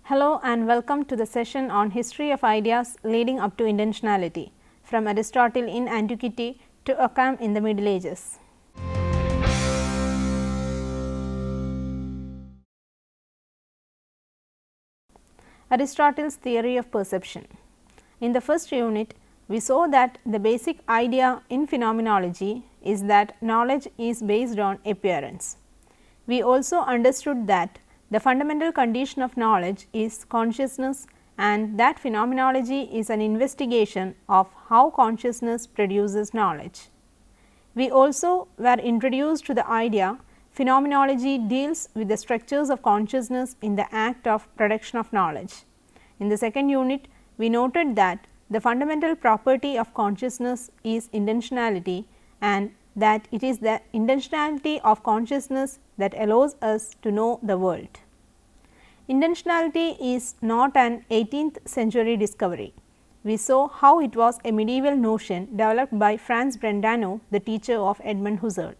Hello and welcome to the session on history of ideas leading up to intentionality, from Aristotle in antiquity to Occam in the Middle Ages. Aristotle's theory of perception. In the first unit, we saw that the basic idea in phenomenology is that knowledge is based on appearance. We also understood that the fundamental condition of knowledge is consciousness, and that phenomenology is an investigation of how consciousness produces knowledge. We also were introduced to the idea phenomenology deals with the structures of consciousness in the act of production of knowledge. In the second unit, we noted that the fundamental property of consciousness is intentionality, and that it is the intentionality of consciousness that allows us to know the world. Intentionality is not an 18th century discovery. We saw how it was a medieval notion developed by Franz Brentano, the teacher of Edmund Husserl.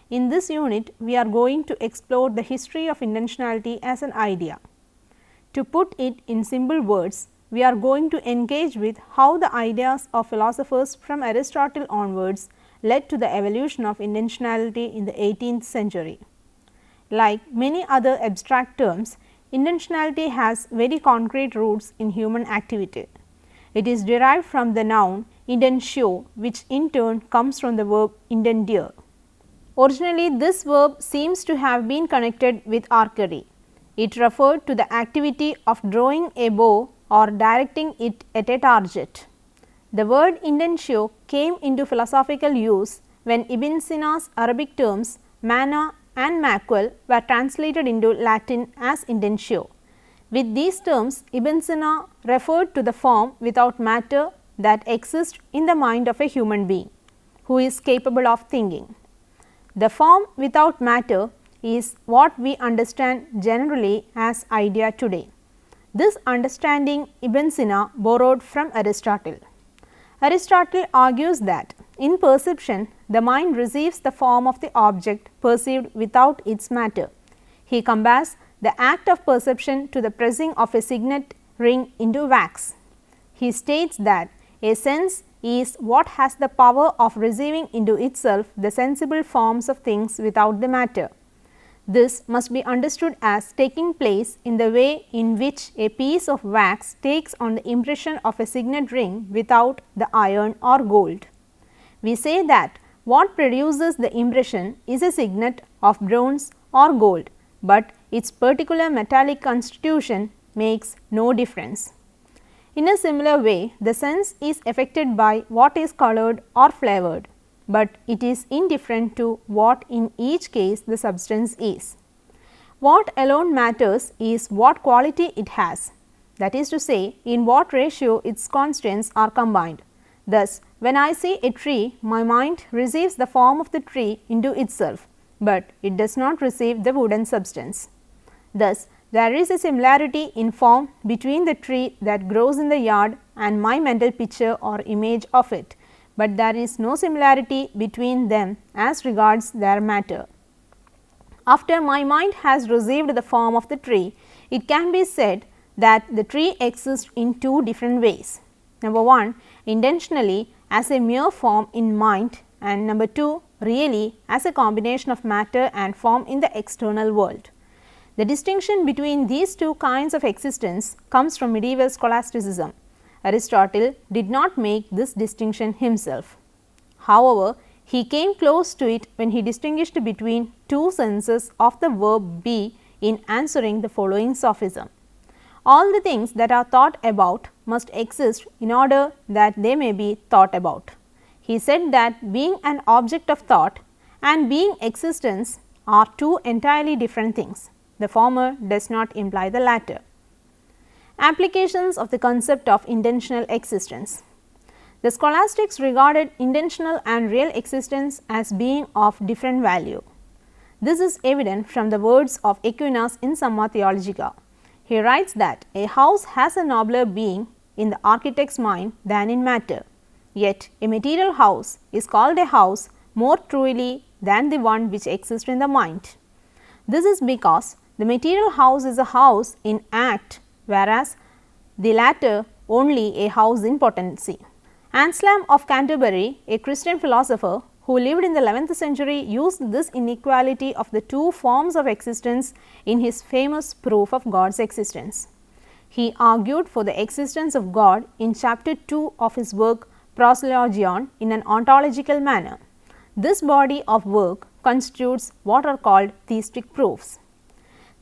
In this unit, we are going to explore the history of intentionality as an idea. To put it in simple words, we are going to engage with how the ideas of philosophers from Aristotle onwards led to the evolution of intentionality in the 18th century. Like many other abstract terms, intentionality has very concrete roots in human activity. It is derived from the noun intentio, which in turn comes from the verb intendere. Originally, this verb seems to have been connected with archery. It referred to the activity of drawing a bow or directing it at a target. The word intentio came into philosophical use when Ibn Sina's Arabic terms manna and maquel were translated into Latin as intentio. With these terms, Ibn Sina referred to the form without matter that exists in the mind of a human being who is capable of thinking. The form without matter is what we understand generally as idea today. This understanding Ibn Sina borrowed from Aristotle. Aristotle argues that in perception, the mind receives the form of the object perceived without its matter. He compares the act of perception to the pressing of a signet ring into wax. He states that a sense is what has the power of receiving into itself the sensible forms of things without the matter. This must be understood as taking place in the way in which a piece of wax takes on the impression of a signet ring without the iron or gold. We say that what produces the impression is a signet of bronze or gold, but its particular metallic constitution makes no difference. In a similar way, the sense is affected by what is colored or flavored, but it is indifferent to what in each case the substance is. What alone matters is what quality it has, that is to say, in what ratio its constituents are combined. Thus, when I see a tree, my mind receives the form of the tree into itself, but it does not receive the wooden substance. Thus, there is a similarity in form between the tree that grows in the yard and my mental picture or image of it, but there is no similarity between them as regards their matter. After my mind has received the form of the tree, it can be said that the tree exists in two different ways. Number 1, intentionally as a mere form in mind, and number 2, really as a combination of matter and form in the external world. The distinction between these two kinds of existence comes from medieval scholasticism. Aristotle did not make this distinction himself. However, he came close to it when he distinguished between two senses of the verb be in answering the following sophism. All the things that are thought about must exist in order that they may be thought about. He said that being an object of thought and being existence are two entirely different things. The former does not imply the latter. Applications of the concept of intentional existence. The scholastics regarded intentional and real existence as being of different value. This is evident from the words of Aquinas in Summa Theologica. He writes that a house has a nobler being in the architect's mind than in matter, yet a material house is called a house more truly than the one which exists in the mind. This is because the material house is a house in act whereas the latter only a house in potency. Anselm of Canterbury, a Christian philosopher who lived in the 11th century, used this inequality of the two forms of existence in his famous proof of God's existence. He argued for the existence of God in chapter 2 of his work Proslogion in an ontological manner. This body of work constitutes what are called theistic proofs.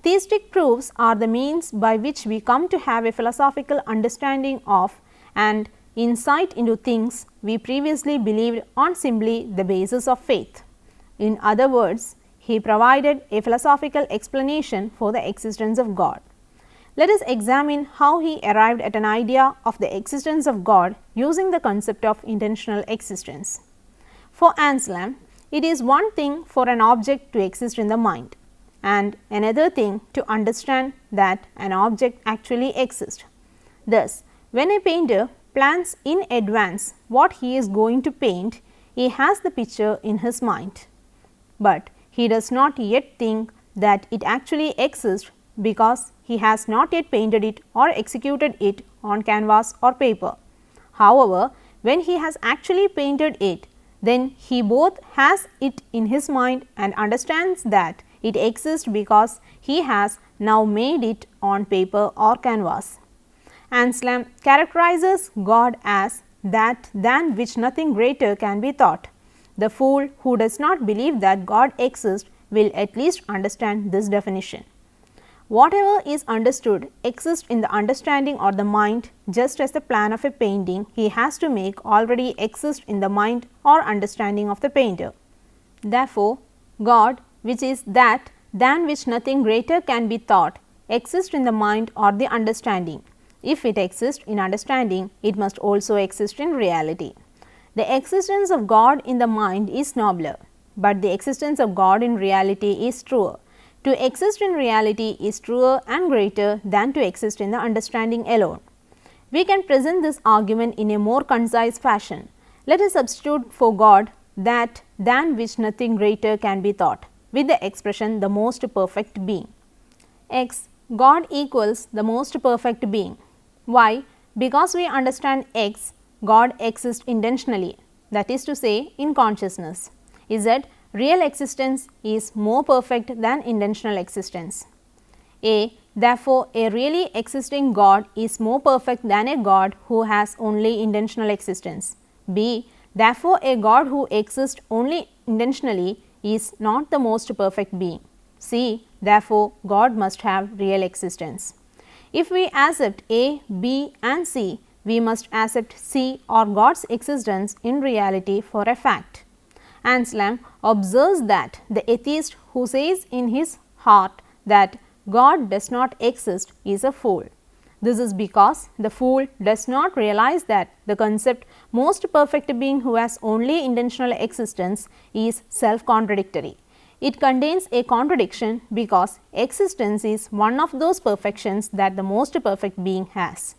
Theistic proofs are the means by which we come to have a philosophical understanding of and insight into things we previously believed on simply the basis of faith. In other words, he provided a philosophical explanation for the existence of God. Let us examine how he arrived at an idea of the existence of God using the concept of intentional existence. For Anselm, it is one thing for an object to exist in the mind, and another thing to understand that an object actually exists. Thus, when a painter plans in advance what he is going to paint, he has the picture in his mind, but he does not yet think that it actually exists because he has not yet painted it or executed it on canvas or paper. However, when he has actually painted it, then he both has it in his mind and understands that it exists because he has now made it on paper or canvas. Anselm characterizes God as that than which nothing greater can be thought. The fool who does not believe that God exists will at least understand this definition. Whatever is understood exists in the understanding or the mind, just as the plan of a painting he has to make already exists in the mind or understanding of the painter. Therefore, God, which is that than which nothing greater can be thought, exists in the mind or the understanding. If it exists in understanding, it must also exist in reality. The existence of God in the mind is nobler, but the existence of God in reality is truer. To exist in reality is truer and greater than to exist in the understanding alone. We can present this argument in a more concise fashion. Let us substitute for God that than which nothing greater can be thought with the expression the most perfect being. X, God equals the most perfect being. Why? Because we understand X, God exists intentionally, that is to say in consciousness. Z, real existence is more perfect than intentional existence. A, therefore, a really existing God is more perfect than a God who has only intentional existence. B, therefore, a God who exists only intentionally is not the most perfect being. C, therefore, God must have real existence. If we accept A, B and C, we must accept C or God's existence in reality for a fact. Anselm observes that the atheist who says in his heart that God does not exist is a fool. This is because the fool does not realize that the concept most perfect being who has only intentional existence is self-contradictory. It contains a contradiction because existence is one of those perfections that the most perfect being has.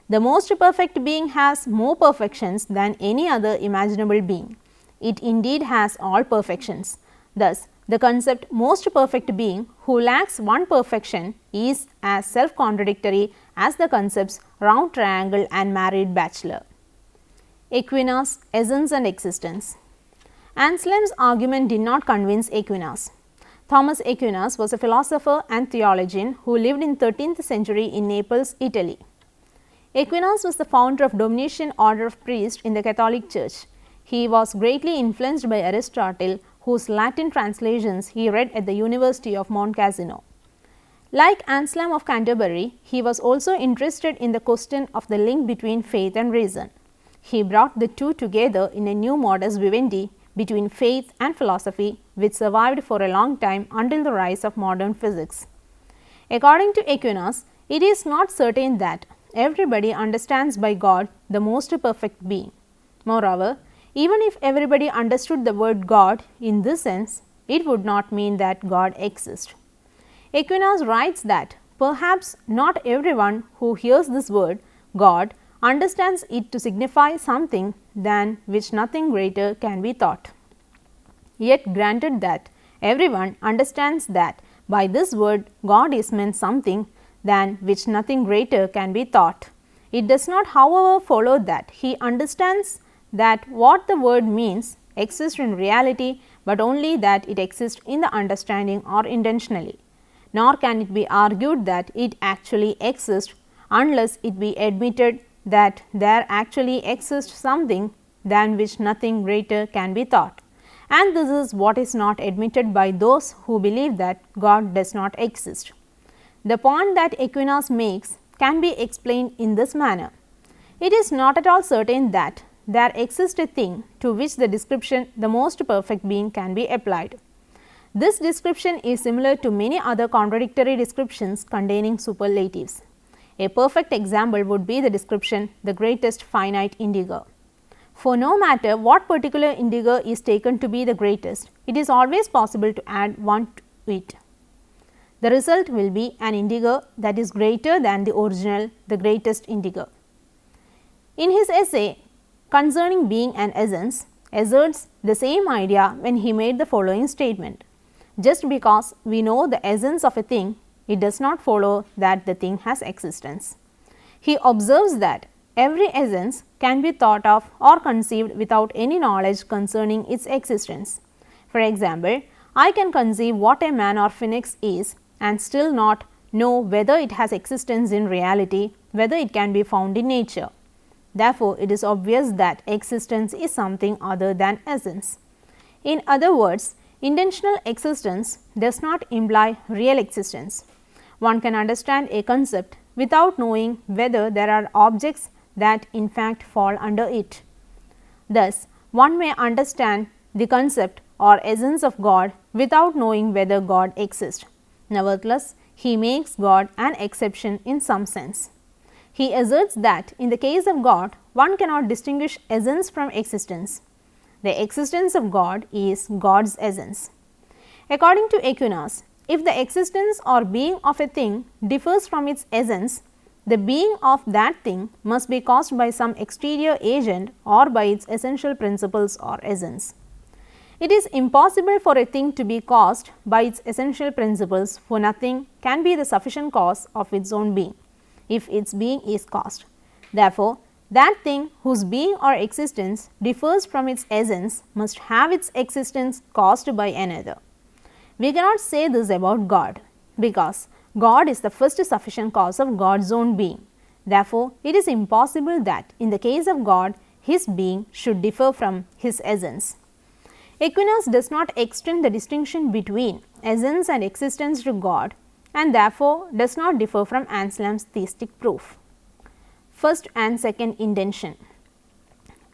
The most perfect being has more perfections than any other imaginable being. It indeed has all perfections. Thus, the concept most perfect being who lacks one perfection is as self-contradictory as the concepts round triangle and married bachelor. Aquinas, essence and existence. Anselm's argument did not convince Aquinas. Thomas Aquinas was a philosopher and theologian who lived in 13th century in Naples, Italy. Aquinas was the founder of Dominician order of priests in the Catholic Church. He was greatly influenced by Aristotle, whose Latin translations he read at the University of Mount Casino. Like Anselm of Canterbury, he was also interested in the question of the link between faith and reason. He brought the two together in a new modus vivendi between faith and philosophy, which survived for a long time until the rise of modern physics. According to Aquinas, it is not certain that everybody understands by God the most perfect being. Moreover, even if everybody understood the word God in this sense, it would not mean that God exists. Aquinas writes that perhaps not everyone who hears this word God understands it to signify something than which nothing greater can be thought. Yet granted that everyone understands that by this word God is meant something, than which nothing greater can be thought. It does not, however, follow that he understands that what the word means exists in reality, but only that it exists in the understanding or intentionally. Nor can it be argued that it actually exists unless it be admitted that there actually exists something than which nothing greater can be thought. And this is what is not admitted by those who believe that God does not exist. The point that Aquinas makes can be explained in this manner. It is not at all certain that there exists a thing to which the description the most perfect being can be applied. This description is similar to many other contradictory descriptions containing superlatives. A perfect example would be the description the greatest finite integer. For no matter what particular integer is taken to be the greatest, it is always possible to add 1 to it. The result will be an integer that is greater than the original, the greatest integer. In his essay concerning being and essence, asserts the same idea when he made the following statement: just because we know the essence of a thing, it does not follow that the thing has existence. He observes that every essence can be thought of or conceived without any knowledge concerning its existence. For example, I can conceive what a man or phoenix is and still not know whether it has existence in reality, whether it can be found in nature. Therefore, it is obvious that existence is something other than essence. In other words, intentional existence does not imply real existence. One can understand a concept without knowing whether there are objects that in fact fall under it. Thus, one may understand the concept or essence of God without knowing whether God exists. Nevertheless, he makes God an exception in some sense. He asserts that in the case of God, one cannot distinguish essence from existence. The existence of God is God's essence. According to Aquinas, if the existence or being of a thing differs from its essence, the being of that thing must be caused by some exterior agent or by its essential principles or essence. It is impossible for a thing to be caused by its essential principles, for nothing can be the sufficient cause of its own being, if its being is caused. Therefore, that thing whose being or existence differs from its essence must have its existence caused by another. We cannot say this about God, because God is the first sufficient cause of God's own being. Therefore, it is impossible that in the case of God, his being should differ from his essence. Aquinas does not extend the distinction between essence and existence to God, and therefore does not differ from Anselm's theistic proof. First and second intention.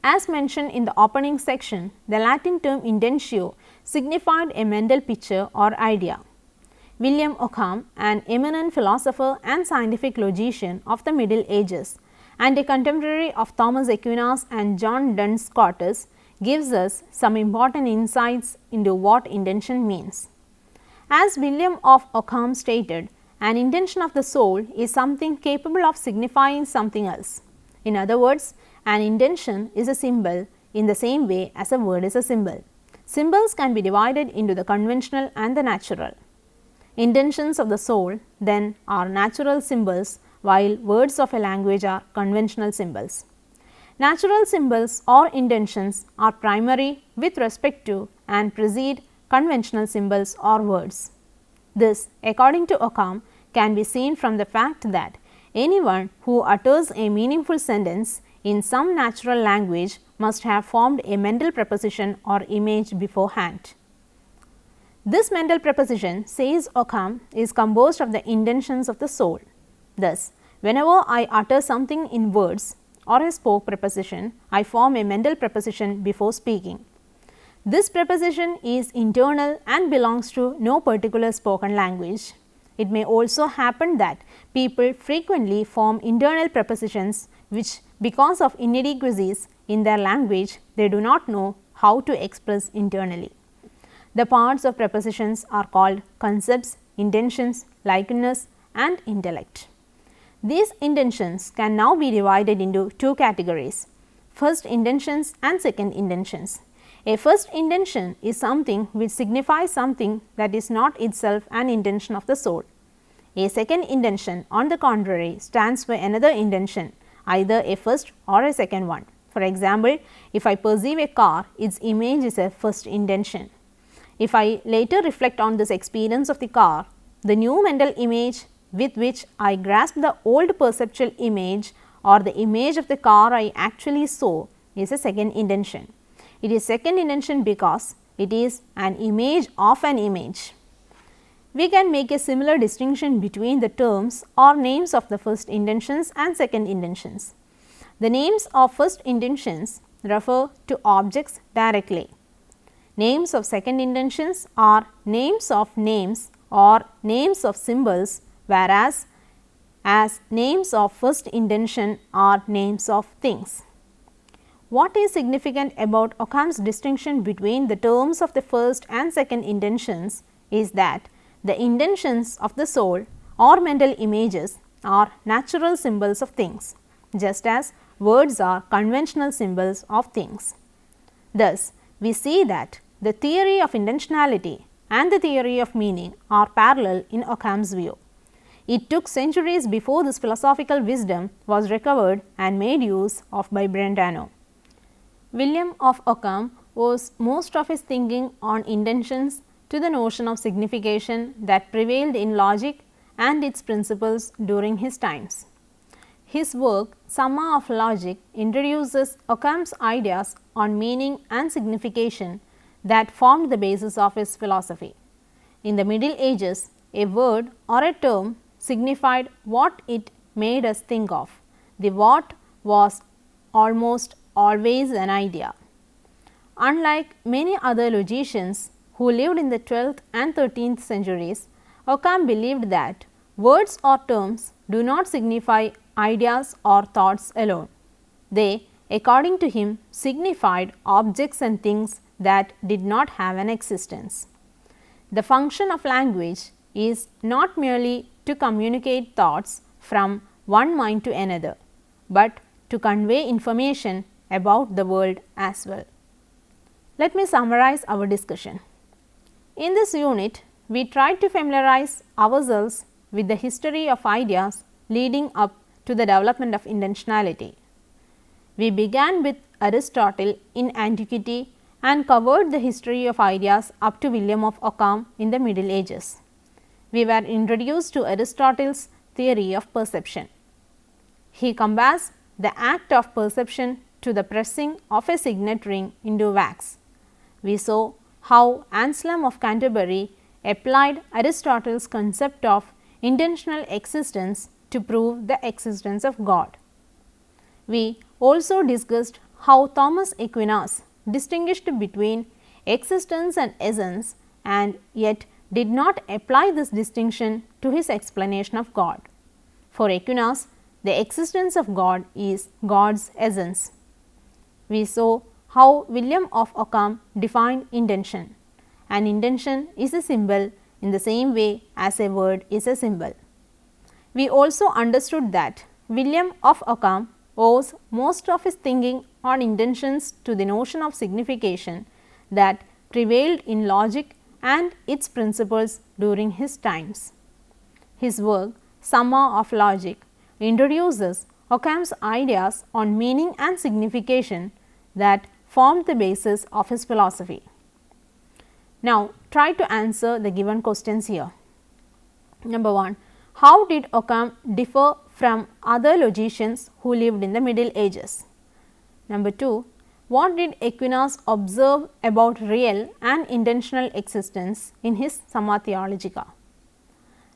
As mentioned in the opening section, the Latin term intentio signified a mental picture or idea. William Ockham, an eminent philosopher and scientific logician of the Middle Ages and a contemporary of Thomas Aquinas and John Duns Scotus, gives us some important insights into what intention means. As William of Ockham stated, an intention of the soul is something capable of signifying something else. In other words, an intention is a symbol in the same way as a word is a symbol. Symbols can be divided into the conventional and the natural. Intentions of the soul then are natural symbols, while words of a language are conventional symbols. Natural symbols or intentions are primary with respect to and precede conventional symbols or words. This, according to Ockham, can be seen from the fact that anyone who utters a meaningful sentence in some natural language must have formed a mental preposition or image beforehand. This mental preposition, says Ockham, is composed of the intentions of the soul. Thus, whenever I utter something in words or a spoke preposition, I form a mental preposition before speaking. This preposition is internal and belongs to no particular spoken language. It may also happen that people frequently form internal prepositions which, because of inadequacies in their language, they do not know how to express internally. The parts of prepositions are called concepts, intentions, likeness, and intellect. These intentions can now be divided into two categories: first intentions and second intentions. A first intention is something which signifies something that is not itself an intention of the soul. A second intention, on the contrary, stands for another intention, either a first or a second one. For example, if I perceive a car, its image is a first intention. If I later reflect on this experience of the car, the new mental image with which I grasp the old perceptual image or the image of the car I actually saw is a second intention. It is second intention because it is an image of an image. We can make a similar distinction between the terms or names of the first intentions and second intentions. The names of first intentions refer to objects directly. Names of second intentions are names of names or names of symbols, whereas as names of first intention are names of things. What is significant about Occam's distinction between the terms of the first and second intentions is that the intentions of the soul or mental images are natural symbols of things, just as words are conventional symbols of things. Thus, we see that the theory of intentionality and the theory of meaning are parallel in Occam's view. It took centuries before this philosophical wisdom was recovered and made use of by Brentano. William of Ockham owes most of his thinking on intentions to the notion of signification that prevailed in logic and its principles during his times. His work Summa of Logic introduces Occam's ideas on meaning and signification that formed the basis of his philosophy. In the Middle Ages, a word or a term signified what it made us think of. The what was almost always an idea. Unlike many other logicians who lived in the 12th and 13th centuries, Occam believed that words or terms do not signify ideas or thoughts alone. They, according to him, signified objects and things that did not have an existence. The function of language is not merely to communicate thoughts from one mind to another, but to convey information about the world as well. Let me summarize our discussion. In this unit, we tried to familiarize ourselves with the history of ideas leading up to the development of intentionality. We began with Aristotle in antiquity and covered the history of ideas up to William of Occam in the Middle Ages. We were introduced to Aristotle's theory of perception. He compares the act of perception to the pressing of a signet ring into wax. We saw how Anselm of Canterbury applied Aristotle's concept of intentional existence to prove the existence of God. We also discussed how Thomas Aquinas distinguished between existence and essence and yet did not apply this distinction to his explanation of God. For Aquinas, the existence of God is God's essence. We saw how William of Occam defined intention. An intention is a symbol in the same way as a word is a symbol. We also understood that William of Occam owes most of his thinking on intentions to the notion of signification that prevailed in logic and its principles during his times. His work Summa of Logic introduces Occam's ideas on meaning and signification that formed the basis of his philosophy. Now, try to answer the given questions here. Number 1. How did Occam differ from other logicians who lived in the Middle Ages? Number 2. What did Aquinas observe about real and intentional existence in his Summa Theologica?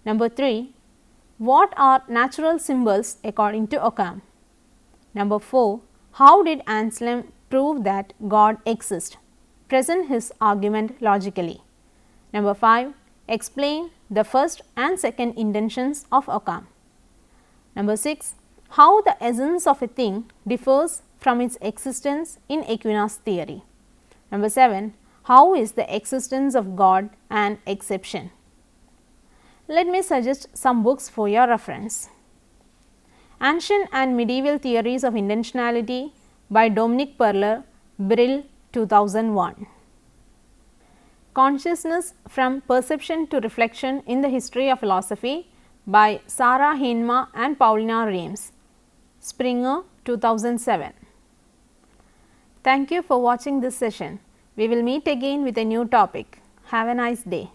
Number 3. What are natural symbols according to Occam? Number 4. How did Anselm prove that God exists? Present his argument logically. Number 5. Explain the first and second intentions of Occam. Number 6. How the essence of a thing differs from its existence in Aquinas' theory. Number 7. How is the existence of God an exception? Let me suggest some books for your reference. Ancient and Medieval Theories of Intentionality by Dominic Perler, Brill, 2001. Consciousness from Perception to Reflection in the History of Philosophy by Sarah Heinma and Paulina Reims, Springer 2007. Thank you for watching this session. We will meet again with a new topic. Have a nice day.